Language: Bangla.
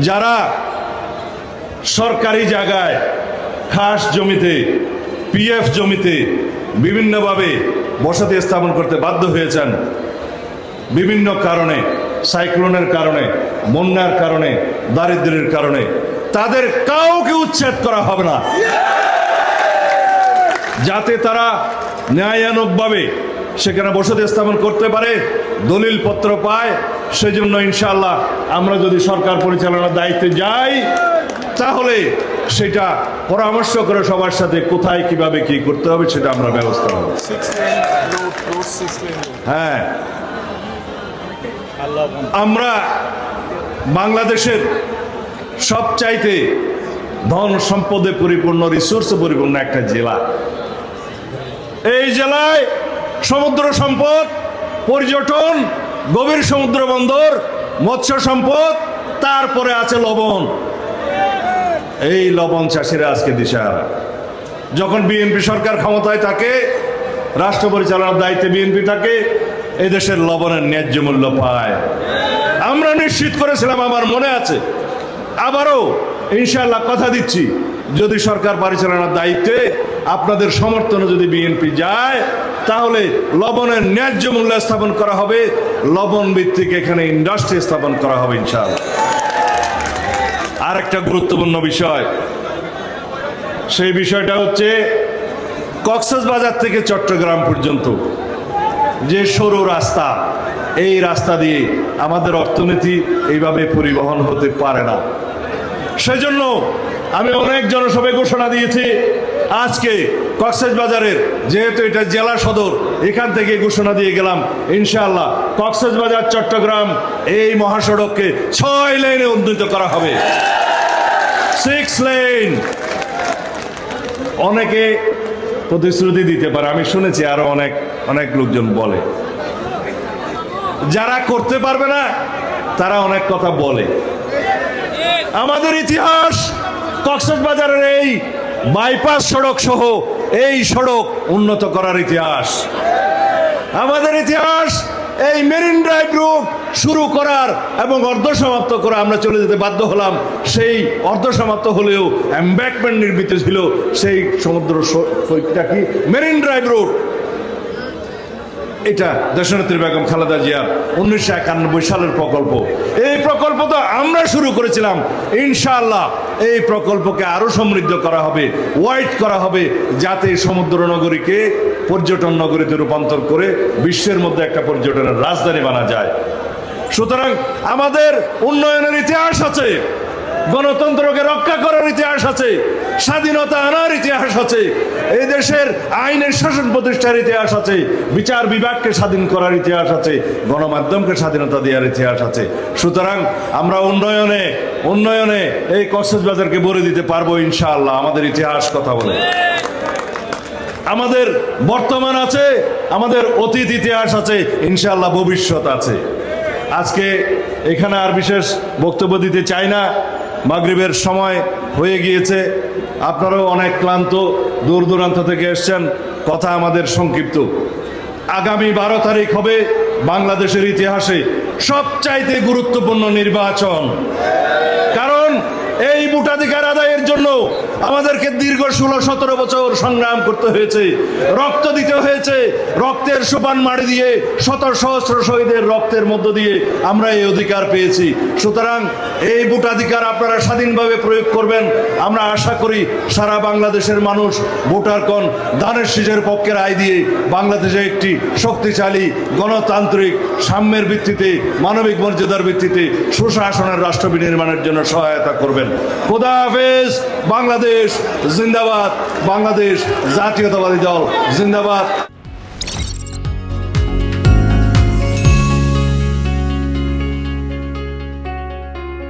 যারা সরকারি জায়গায় খাস জমিতে পিএফ জমিতে বিভিন্নভাবে বসতি স্থাপন করতে বাধ্য হয়েছেন, বিভিন্ন কারণে, সাইক্লোনের কারণে, বন্যার কারণে, দারিদ্র্যের কারণে, তাদের কাউকে উচ্ছেদ করা হবে না, যাতে তারা ন্যায়ানুগভাবে সেখানে বসতি স্থাপন করতে পারে, দলিল পত্র পায়। সেজন্য ইনশাআল্লাহ আমরা যদি সরকার পরিচালনার দায়িত্বে যাই, তাহলে সেটা পরামর্শ করে সবার সাথে কোথায় কিভাবে কি করতে হবে সেটা আমরা ব্যবস্থা করব। হ্যাঁ, আমরা বাংলাদেশের সবচাইতে ধন সম্পদে পরিপূর্ণ, রিসোর্সে পরিপূর্ণ একটা জেলা। এই জেলায় সমুদ্র সম্পদ, পর্যটন, গভীর সমুদ্র বন্দর, মৎস্য সম্পদ, তারপরে আছে লবণ। এই লবণ চাষিরা আজকে দিশাহারা। যখন বিএনপি সরকার ক্ষমতায় থাকে, রাষ্ট্র পরিচালনার দায়িত্বে বিএনপি থাকে, এই দেশের লবণের ন্যায্য মূল্য পায়। আমরা নিশ্চিত করেছিলাম, আমার মনে আছে, আবারও ইনশাআল্লাহ কথা দিচ্ছি, যদি সরকার পরিচালনার দায়িত্বে আপনাদের সমর্থনে যদি বিএনপি যায়, তাহলে লবণের ন্যায্য মূল্য স্থাপন করা হবে, লবণ ভিত্তিক এখানে ইন্ডাস্ট্রি স্থাপন করা হবে ইনশাআল্লাহ। আর একটা গুরুত্বপূর্ণ বিষয়, সেই বিষয়টা হচ্ছে কক্সবাজার থেকে চট্টগ্রাম পর্যন্ত যে সরু রাস্তা, এই রাস্তা দিয়ে আমাদের অর্থনীতি এইভাবে পরিবহন হতে পারে না। সেজন্য আমি অনেক জনসভায় ঘোষণা দিয়েছি, আজকে কক্সবাজারের, যেহেতু এটা জেলা সদর, এখান থেকে ঘোষণা দিয়ে গেলাম ইনশাআল্লাহ কক্সবাজার চট্টগ্রাম এই মহাসড়ককে 6 লেনে উন্নীত করা হবে, 6 লেন। অনেকে প্রতিশ্রুতি দিতে পারে, আমি শুনেছি আরো অনেক লোকজন বলে, যারা করতে পারবে না তারা অনেক কথা বলে। আমাদের ইতিহাস কক্সবাজারের এই বাইপাস সড়ক সহ এই সড়ক উন্নত করার ইতিহাস। আমাদের ইতিহাস এই মেরিন ড্রাইভ রুট শুরু করার এবং অর্ধসমাপ্ত করা, আমরা চলে যেতে বাধ্য হলাম। সেই অর্ধসমাপ্ত হলেও এমব্যাঙ্কমেন্ট নির্মিত ছিল, সেই সমুদ্র সৈকতটা কি মেরিন ড্রাইভ রুট। এটা দেশনেত্রী বেগম খালেদা জিয়ার 1991 সালের প্রকল্প। এই প্রকল্প তো আমরা শুরু করেছিলাম, ইনশাআল্লাহ এই প্রকল্পকে আরো সমৃদ্ধ করা হবে, ওয়াইড করা হবে, যাতে সমুদ্র নগরীকে পর্যটন নগরীতে রূপান্তর করে বিশ্বের মধ্যে একটা পর্যটনের রাজধানী বানা যায়। সুতরাং আমাদের উন্নয়নের ইতিহাস আছে, গণতন্ত্রকে রক্ষা করার ইতিহাস আছে, স্বাধীনতা আনার ইতিহাস আছে, এই দেশের আইনের শাসন প্রতিষ্ঠার ইতিহাস আছে, বিচার বিভাগকে স্বাধীন করার ইতিহাস আছে, গণমাধ্যমকে স্বাধীনতা দেওয়ার ইতিহাস আছে। সুতরাং আমরা উন্নয়নে এই কক্সবাজারকে ভরে দিতে পারবো ইনশাআল্লাহ। আমাদের ইতিহাস কথা বলে, আমাদের বর্তমান আছে, আমাদের অতীত ইতিহাস আছে, ইনশাআল্লাহ ভবিষ্যৎ আছে। আজকে এখানে আর বিশেষ বক্তব্য দিতে চাই না, মাগরিবের সময় হয়ে গিয়েছে, আপনারাও অনেক ক্লান্ত, দূর দূরান্ত থেকে এসছেন, কথা আমাদের সংক্ষিপ্ত। আগামী 12 তারিখ হবে বাংলাদেশের ইতিহাসে সবচাইতে গুরুত্বপূর্ণ নির্বাচন। কারণ এই ভোটাধিকার আদায়ের জন্য আমাদেরকে দীর্ঘ 16-17 বছর সংগ্রাম করতে হয়েছে, রক্ত দিতে হয়েছে, রক্তের সোপান মারি দিয়ে, শত সহস্র শহীদের রক্তের মধ্য দিয়ে আমরা এই অধিকার পেয়েছি। সুতরাং এই ভোটাধিকার আপনারা স্বাধীনভাবে প্রয়োগ করবেন। আমরা আশা করি সারা বাংলাদেশের মানুষ ভোটারগণ ধানের শীষের পক্ষে রায় দিয়ে বাংলাদেশে একটি শক্তিশালী গণতান্ত্রিক সাম্যের ভিত্তিতে, মানবিক মর্যাদার ভিত্তিতে সুশাসনের রাষ্ট্র বিনির্মাণের জন্য সহায়তা করবেন। খোদা হাফেজ। বাংলাদেশ জিন্দাবাদ, বাংলাদেশ জাতীয়তাবাদী দল জিন্দাবাদ।